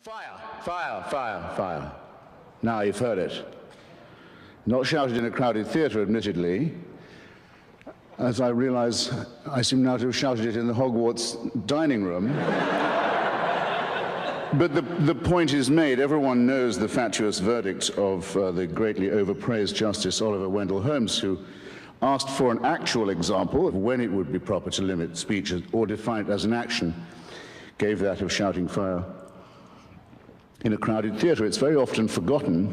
Fire, fire, fire, fire. Now you've heard it. Not shouted in a crowded theatre, admittedly, as I realize I seem now to have shouted it in the Hogwarts dining room. But the point is made. Everyone knows the fatuous verdict of the greatly overpraised Justice Oliver Wendell Holmes, who asked for an actual example of when it would be proper to limit speech or define it as an action, gave that of shouting fire in a crowded theatre. It's very often forgotten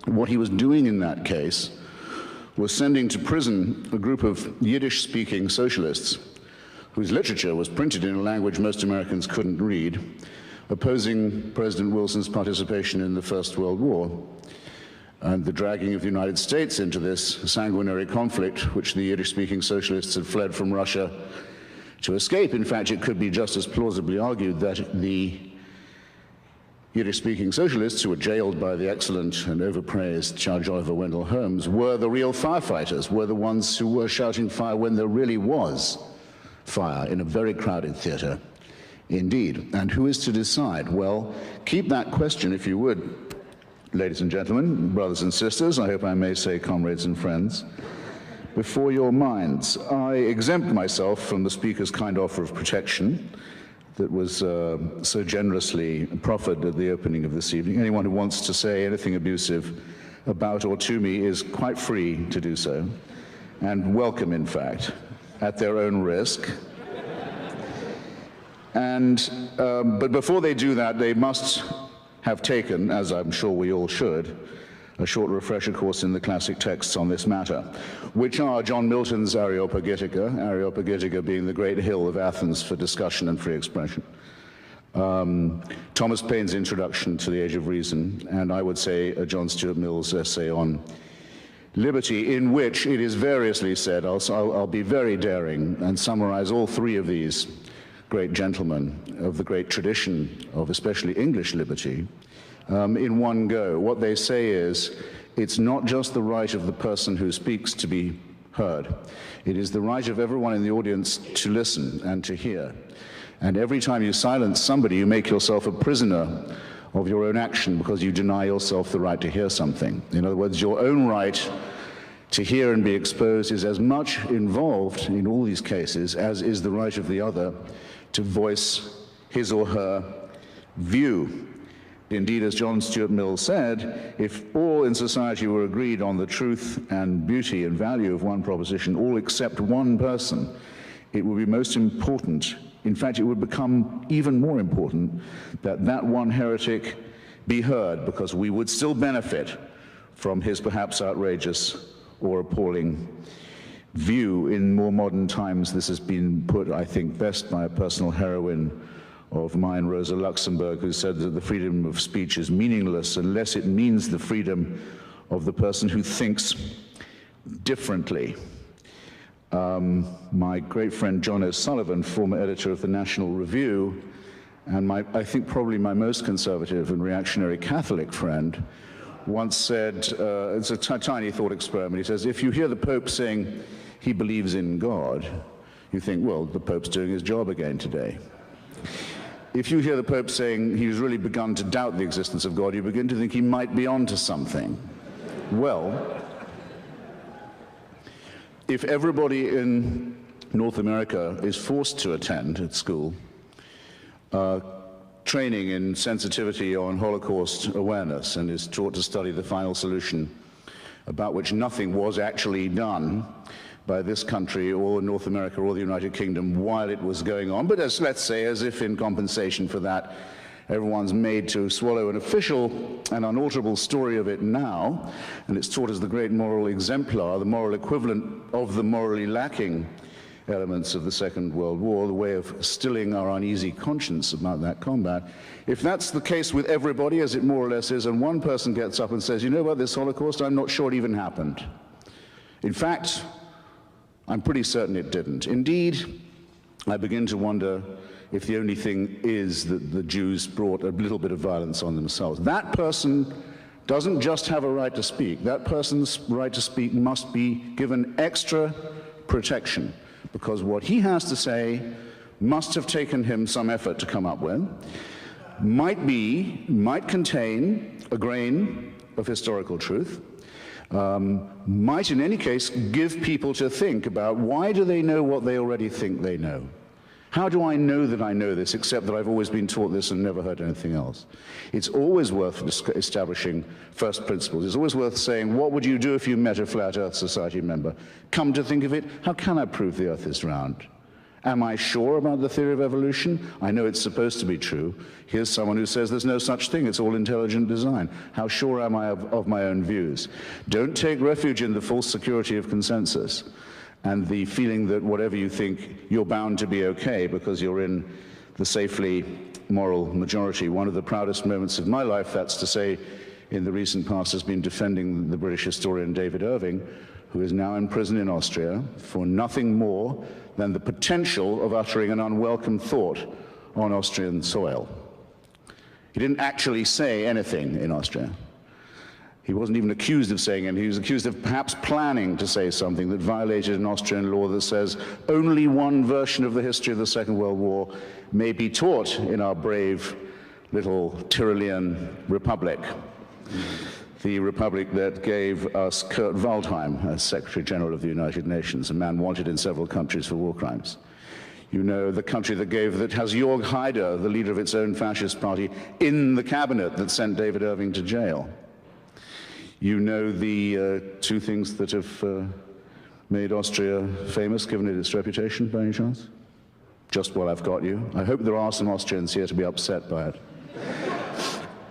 what he was doing in that case was sending to prison a group of Yiddish-speaking socialists whose literature was printed in a language most Americans couldn't read, opposing President Wilson's participation in the First World War and the dragging of the United States into this sanguinary conflict, which the Yiddish-speaking socialists had fled from Russia to escape. In fact, it could be just as plausibly argued that the Yiddish-speaking socialists who were jailed by the excellent and overpraised Judge Oliver Wendell Holmes were the real firefighters, were the ones who were shouting fire when there really was fire in a very crowded theatre indeed. And who is to decide? Well, keep that question, if you would, ladies and gentlemen, brothers and sisters, I hope I may say comrades and friends, before your minds. I exempt myself from the Speaker's kind offer of protection that was so generously proffered at the opening of this evening. Anyone who wants to say anything abusive about or to me is quite free to do so, and welcome, in fact, at their own risk. But before they do that, they must have taken, as I'm sure we all should, a short refresher course in the classic texts on this matter, which are John Milton's Areopagitica being the great hill of Athens for discussion and free expression, Thomas Paine's Introduction to the Age of Reason, and I would say John Stuart Mill's essay on liberty, in which it is variously said, I'll be very daring and summarize all three of these great gentlemen of the great tradition of especially English liberty, in one go. What they say is, it's not just the right of the person who speaks to be heard. It is the right of everyone in the audience to listen and to hear. And every time you silence somebody, you make yourself a prisoner of your own action because you deny yourself the right to hear something. In other words, your own right to hear and be exposed is as much involved in all these cases as is the right of the other to voice his or her view. Indeed, as John Stuart Mill said, if all in society were agreed on the truth and beauty and value of one proposition, all except one person, it would be most important, in fact, it would become even more important, that that one heretic be heard, because we would still benefit from his perhaps outrageous or appalling view. In more modern times, this has been put, I think, best by a personal heroine of mine, Rosa Luxemburg, who said that the freedom of speech is meaningless unless it means the freedom of the person who thinks differently. My great friend John O'Sullivan, former editor of the National Review, and I think probably my most conservative and reactionary Catholic friend, once said, it's a tiny thought experiment, he says, if you hear the Pope saying he believes in God, you think, well, the Pope's doing his job again today. If you hear the Pope saying he's really begun to doubt the existence of God, you begin to think he might be onto something. Well, if everybody in North America is forced to attend at school training in sensitivity on Holocaust awareness and is taught to study the final solution about which nothing was actually done by this country or North America or the United Kingdom while it was going on, but let's say as if in compensation for that, everyone's made to swallow an official and unalterable story of it now, and it's taught as the great moral exemplar, the moral equivalent of the morally lacking elements of the Second World War, the way of stilling our uneasy conscience about that combat. If that's the case with everybody, as it more or less is, and one person gets up and says, you know about this Holocaust, I'm not sure it even happened. In fact, I'm pretty certain it didn't. Indeed, I begin to wonder if the only thing is that the Jews brought a little bit of violence on themselves. That person doesn't just have a right to speak. That person's right to speak must be given extra protection, because what he has to say must have taken him some effort to come up with. might contain a grain of historical truth, might in any case give people to think about why do they know what they already think they know? How do I know that I know this, except that I've always been taught this and never heard anything else? It's always worth establishing first principles. It's always worth saying, what would you do if you met a Flat Earth Society member? Come to think of it, how can I prove the Earth is round? Am I sure about the theory of evolution? I know it's supposed to be true. Here's someone who says there's no such thing, it's all intelligent design. How sure am I of my own views? Don't take refuge in the false security of consensus and the feeling that whatever you think, you're bound to be okay because you're in the safely moral majority. One of the proudest moments of my life, that's to say, in the recent past, has been defending the British historian David Irving, who is now in prison in Austria for nothing more than the potential of uttering an unwelcome thought on Austrian soil. He didn't actually say anything in Austria. He wasn't even accused of saying anything. He was accused of perhaps planning to say something that violated an Austrian law that says only one version of the history of the Second World War may be taught in our brave little Tyrolean republic. The republic that gave us Kurt Waldheim as Secretary General of the United Nations, a man wanted in several countries for war crimes. You know, the country that has Jörg Haider, the leader of its own fascist party, in the cabinet that sent David Irving to jail. You know the two things that have made Austria famous, given it its reputation, by any chance? Just while I've got you. I hope there are some Austrians here to be upset by it.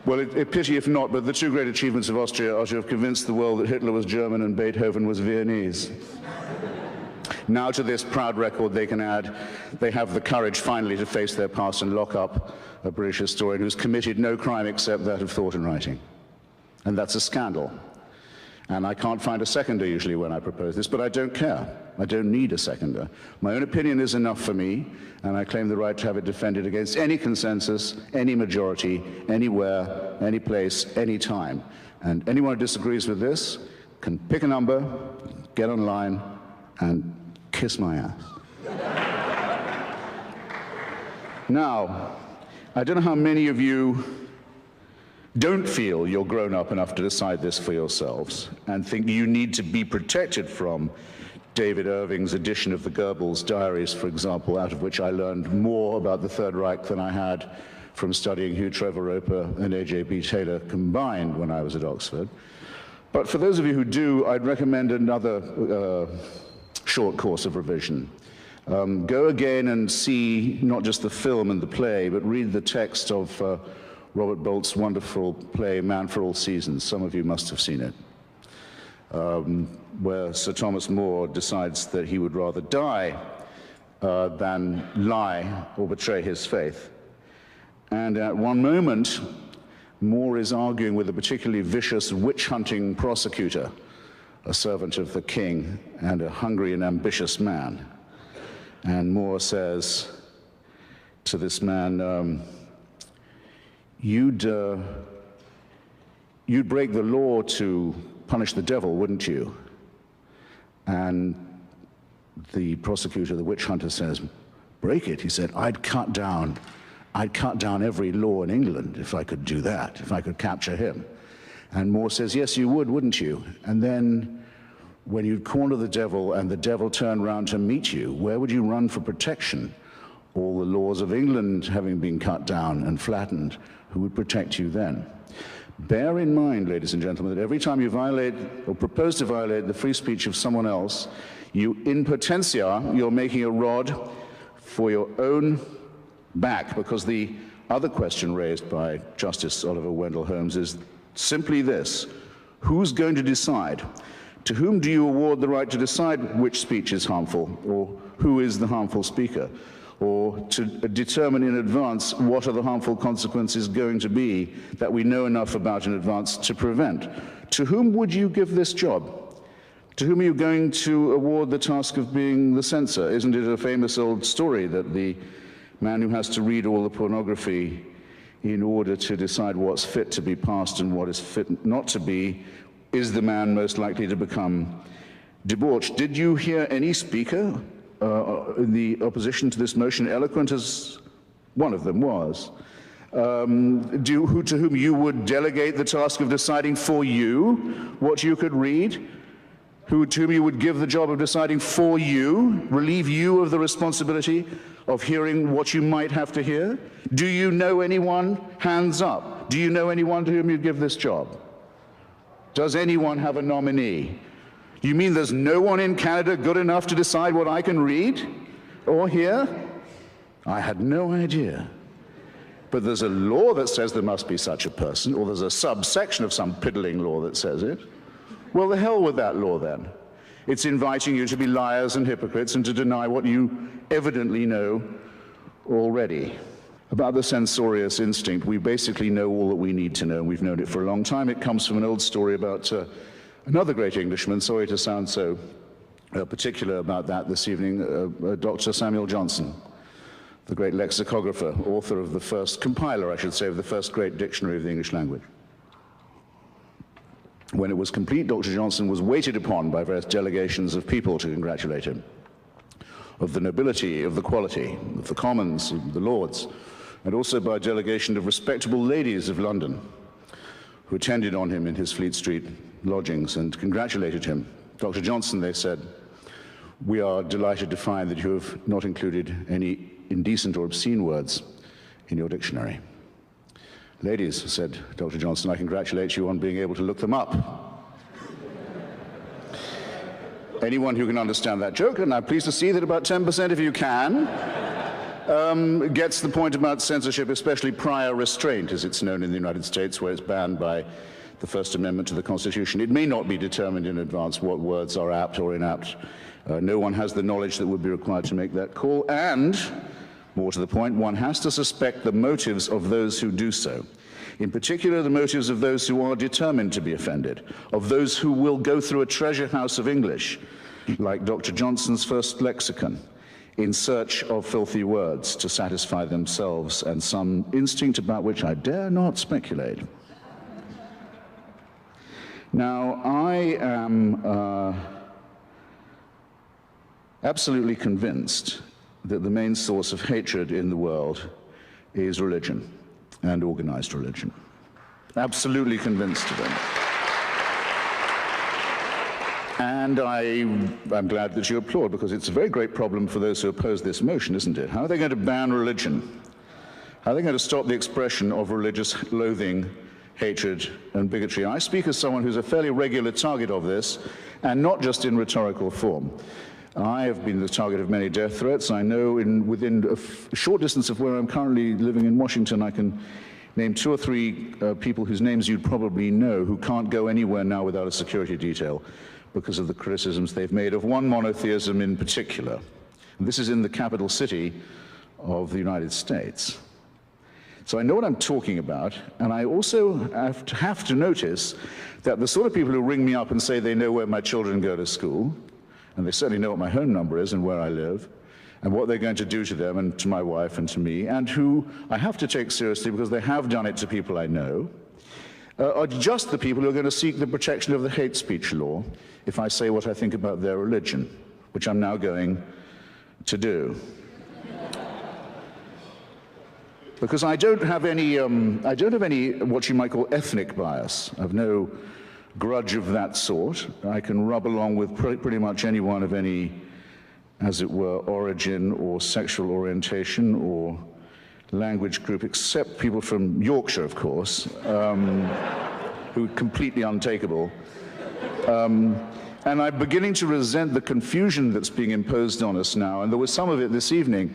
Well, a pity if not, but the two great achievements of Austria are to have convinced the world that Hitler was German and Beethoven was Viennese. Now to this proud record they can add, they have the courage finally to face their past and lock up a British historian who's committed no crime except that of thought and writing. And that's a scandal. And I can't find a seconder usually when I propose this, but I don't care. I don't need a seconder. My own opinion is enough for me, and I claim the right to have it defended against any consensus, any majority, anywhere, any place, any time. And anyone who disagrees with this can pick a number, get online, and kiss my ass. Now, I don't know how many of you don't feel you're grown up enough to decide this for yourselves and think you need to be protected from David Irving's edition of the Goebbels diaries, for example, out of which I learned more about the Third Reich than I had from studying Hugh Trevor Roper and A.J.B. Taylor combined when I was at Oxford. But for those of you who do, I'd recommend another short course of revision. Go again and see not just the film and the play, but read the text of Robert Bolt's wonderful play, Man for All Seasons. Some of you must have seen it, where Sir Thomas More decides that he would rather die than lie or betray his faith. And at one moment, More is arguing with a particularly vicious witch-hunting prosecutor, a servant of the king and a hungry and ambitious man. And More says to this man, you'd break the law to punish the devil, wouldn't you? And the prosecutor, the witch hunter, says, break it? He said, I'd cut down every law in England if I could do that, if I could capture him. And More says, yes, you would, wouldn't you? And then when you'd corner the devil and the devil turned round to meet you, where would you run for protection? All the laws of England having been cut down and flattened, who would protect you then? Bear in mind, ladies and gentlemen, that every time you violate or propose to violate the free speech of someone else, you, in potentia, you're making a rod for your own back, because the other question raised by Justice Oliver Wendell Holmes is simply this: who's going to decide? To whom do you award the right to decide which speech is harmful, or who is the harmful speaker? Or to determine in advance what are the harmful consequences going to be that we know enough about in advance to prevent? To whom would you give this job? To whom are you going to award the task of being the censor? Isn't it a famous old story that the man who has to read all the pornography in order to decide what's fit to be passed and what is fit not to be is the man most likely to become debauched? Did you hear any speaker in the opposition to this motion, eloquent as one of them was, to whom you would delegate the task of deciding for you what you could read, to whom you would give the job of deciding for you, relieve you of the responsibility of hearing what you might have to hear? Do you know anyone? Hands up. Do you know anyone to whom you'd give this job? Does anyone have a nominee? You mean there's no one in Canada good enough to decide what I can read or hear? I had no idea. But there's a law that says there must be such a person, or there's a subsection of some piddling law that says it. Well, the hell with that law then. It's inviting you to be liars and hypocrites and to deny what you evidently know already. About the censorious instinct, we basically know all that we need to know, and we've known it for a long time. It comes from an old story about another great Englishman, sorry to sound so particular about that this evening, Dr. Samuel Johnson, the great lexicographer, author of the first, compiler, I should say, of the first great dictionary of the English language. When it was complete, Dr. Johnson was waited upon by various delegations of people to congratulate him, of the nobility, of the quality, of the commons, of the lords, and also by a delegation of respectable ladies of London who attended on him in his Fleet Street lodgings and congratulated him. Dr. Johnson, they said, we are delighted to find that you have not included any indecent or obscene words in your dictionary. Ladies, said Dr. Johnson, I congratulate you on being able to look them up. Anyone who can understand that joke, and I'm pleased to see that about 10% of you can, gets the point about censorship, especially prior restraint, as it's known in the United States, where it's banned by the First Amendment to the Constitution. It may not be determined in advance what words are apt or inapt. No one has the knowledge that would be required to make that call, and, more to the point, one has to suspect the motives of those who do so. In particular, the motives of those who are determined to be offended, of those who will go through a treasure house of English, like Dr. Johnson's first lexicon, in search of filthy words to satisfy themselves and some instinct about which I dare not speculate. Now, I am absolutely convinced that the main source of hatred in the world is religion and organized religion. Absolutely convinced of it. And I'm glad that you applaud, because it's a very great problem for those who oppose this motion, isn't it? How are they going to ban religion? How are they going to stop the expression of religious loathing, hatred, and bigotry? I speak as someone who's a fairly regular target of this, and not just in rhetorical form. I have been the target of many death threats. I know within a short distance of where I'm currently living in Washington, I can name 2 or 3 people whose names you'd probably know who can't go anywhere now without a security detail because of the criticisms they've made of one monotheism in particular. And this is in the capital city of the United States. So I know what I'm talking about, and I also have to notice that the sort of people who ring me up and say they know where my children go to school, and they certainly know what my home number is and where I live, and what they're going to do to them and to my wife and to me, and who I have to take seriously because they have done it to people I know, are just the people who are going to seek the protection of the hate speech law if I say what I think about their religion, which I'm now going to do. Because I don't have any what you might call ethnic bias. I've no grudge of that sort. I can rub along with pretty much anyone of any, as it were, origin or sexual orientation or language group, except people from Yorkshire, of course, who are completely untakeable. And I'm beginning to resent the confusion that's being imposed on us now, and there was some of it this evening,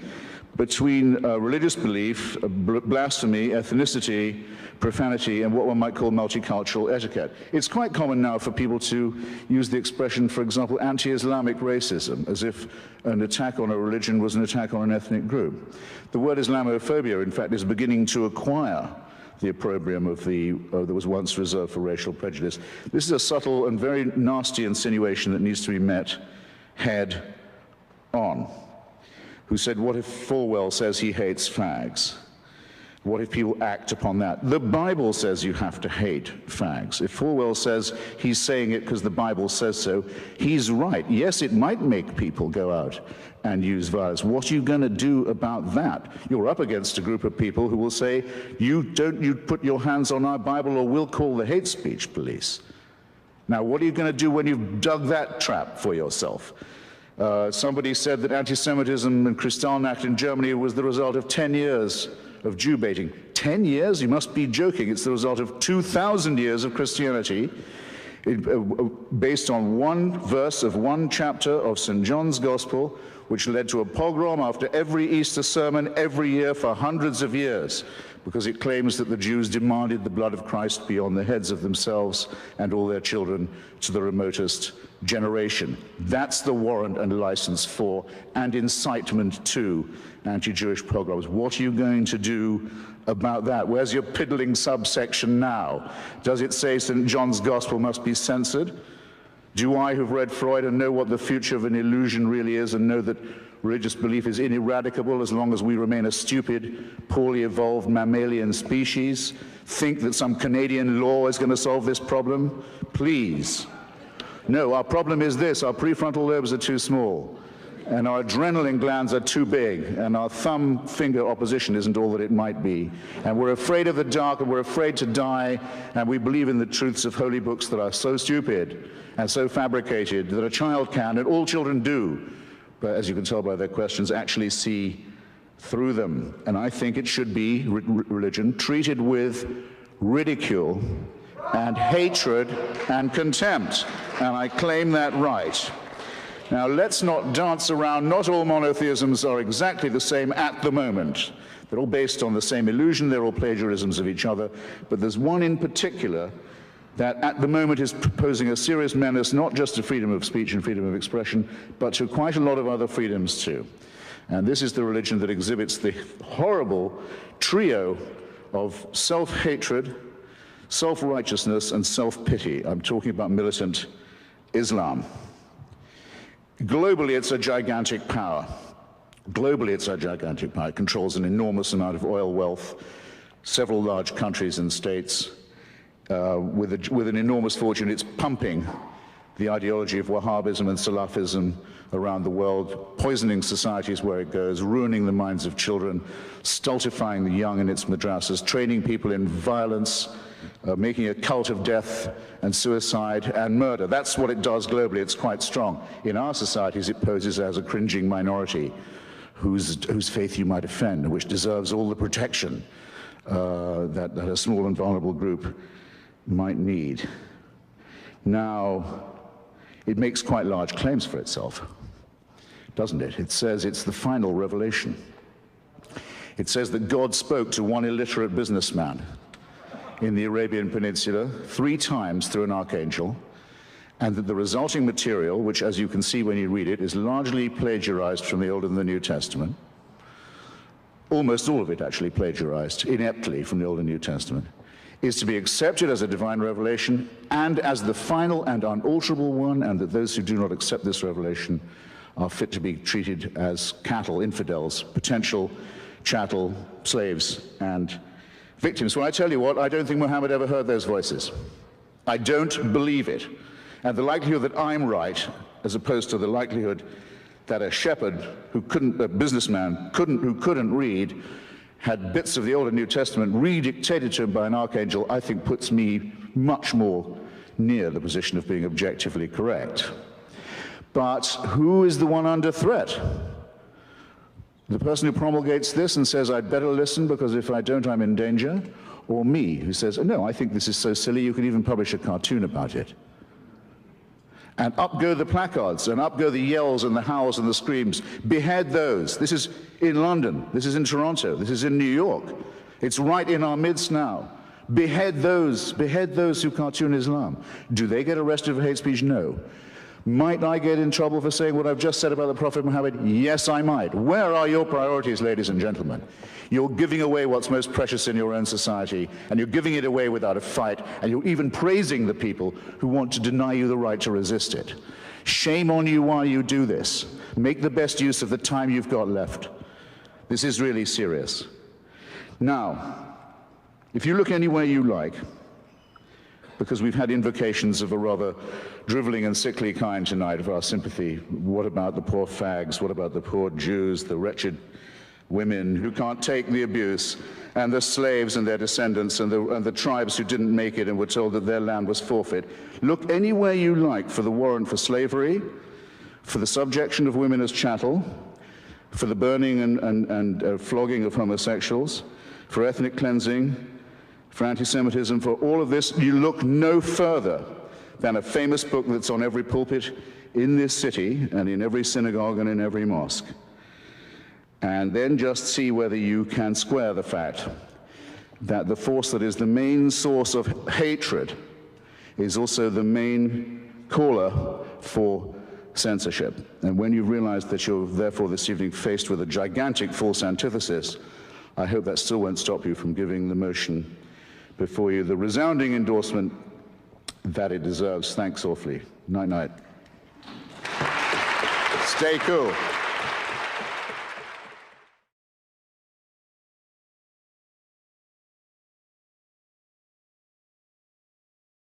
between religious belief, blasphemy, ethnicity, profanity, and what one might call multicultural etiquette. It's quite common now for people to use the expression, for example, anti-Islamic racism, as if an attack on a religion was an attack on an ethnic group. The word Islamophobia, in fact, is beginning to acquire the opprobrium of that was once reserved for racial prejudice. This is a subtle and very nasty insinuation that needs to be met head on. Who said, what if Falwell says he hates fags? What if people act upon that? The Bible says you have to hate fags. If Falwell says he's saying it because the Bible says so, he's right. Yes, it might make people go out and use violence. What are you going to do about that? You're up against a group of people who will say, you put your hands on our Bible or we'll call the hate speech police. Now, what are you going to do when you've dug that trap for yourself? Somebody said that anti-Semitism and Kristallnacht in Germany was the result of 10 years of Jew baiting. 10 years? You must be joking. It's the result of 2,000 years of Christianity based on one verse of one chapter of St. John's Gospel, which led to a pogrom after every Easter sermon every year for hundreds of years, because it claims that the Jews demanded the blood of Christ be on the heads of themselves and all their children to the remotest generation. That's the warrant and license for, and incitement to, anti-Jewish pogroms. What are you going to do about that? Where's your piddling subsection now? Does it say St. John's Gospel must be censored? Do I, who've read Freud and know what the future of an illusion really is, and know that religious belief is ineradicable as long as we remain a stupid, poorly evolved mammalian species, think that some Canadian law is going to solve this problem? Please. No, our problem is this: our prefrontal lobes are too small, and our adrenaline glands are too big, and our thumb finger opposition isn't all that it might be. And we're afraid of the dark, and we're afraid to die, and we believe in the truths of holy books that are so stupid and so fabricated that a child can, and all children do, but as you can tell by their questions, actually see through them. And I think it should be, religion, treated with ridicule and hatred and contempt, and I claim that right. Now, let's not dance around. Not all monotheisms are exactly the same at the moment. They're all based on the same illusion. They're all plagiarisms of each other. But there's one in particular that at the moment is posing a serious menace, not just to freedom of speech and freedom of expression, but to quite a lot of other freedoms too. And this is the religion that exhibits the horrible trio of self-hatred, self-righteousness, and self-pity. I'm talking about militant Islam. Globally, it's a gigantic power. Globally, it's a gigantic power. It controls an enormous amount of oil wealth, several large countries and states, with an enormous fortune. It's pumping the ideology of Wahhabism and Salafism around the world, poisoning societies where it goes, ruining the minds of children, stultifying the young in its madrasas, training people in violence, making a cult of death and suicide and murder. That's what it does globally. It's quite strong. In our societies, it poses as a cringing minority whose faith you might offend, which deserves all the protection that a small and vulnerable group might need. Now, it makes quite large claims for itself, doesn't it? It says it's the final revelation. It says that God spoke to one illiterate businessman in the Arabian Peninsula 3 times through an archangel, and that the resulting material, which, as you can see when you read it, is largely plagiarized from the Old and the New Testament, almost all of it actually plagiarized ineptly from the Old and New Testament, is to be accepted as a divine revelation and as the final and unalterable one, and that those who do not accept this revelation are fit to be treated as cattle, infidels, potential chattel, slaves, and victims. Well, I tell you what, I don't think Muhammad ever heard those voices. I don't believe it. And the likelihood that I'm right, as opposed to the likelihood that a shepherd who couldn't, a businessman who couldn't read, had bits of the Old and New Testament redictated to him by an archangel, I think puts me much more near the position of being objectively correct. But who is the one under threat? The person who promulgates this and says, I'd better listen because if I don't, I'm in danger? Or me, who says, no, I think this is so silly, you can even publish a cartoon about it. And up go the placards, and up go the yells and the howls and the screams. Behead those. This is in London, this is in Toronto, this is in New York. It's right in our midst now. Behead those who cartoon Islam. Do they get arrested for hate speech? No. Might I get in trouble for saying what I've just said about the Prophet Muhammad? Yes, I might. Where are your priorities, ladies and gentlemen? You're giving away what's most precious in your own society, and you're giving it away without a fight, and you're even praising the people who want to deny you the right to resist it. Shame on you while you do this. Make the best use of the time you've got left. This is really serious. Now, if you look anywhere you like, because we've had invocations of a rather driveling and sickly kind tonight of our sympathy. What about the poor fags? What about the poor Jews, the wretched women who can't take the abuse, and the slaves and their descendants, and the tribes who didn't make it and were told that their land was forfeit? Look anywhere you like for the warrant for slavery, for the subjection of women as chattel, for the burning and flogging of homosexuals, for ethnic cleansing, for anti-Semitism, for all of this. You look no further than a famous book that's on every pulpit in this city and in every synagogue and in every mosque. And then just see whether you can square the fact that the force that is the main source of hatred is also the main caller for censorship. And when you realize that you're therefore this evening faced with a gigantic false antithesis, I hope that still won't stop you from giving the motion before you the resounding endorsement that it deserves. Thanks awfully. Night-night. Stay cool.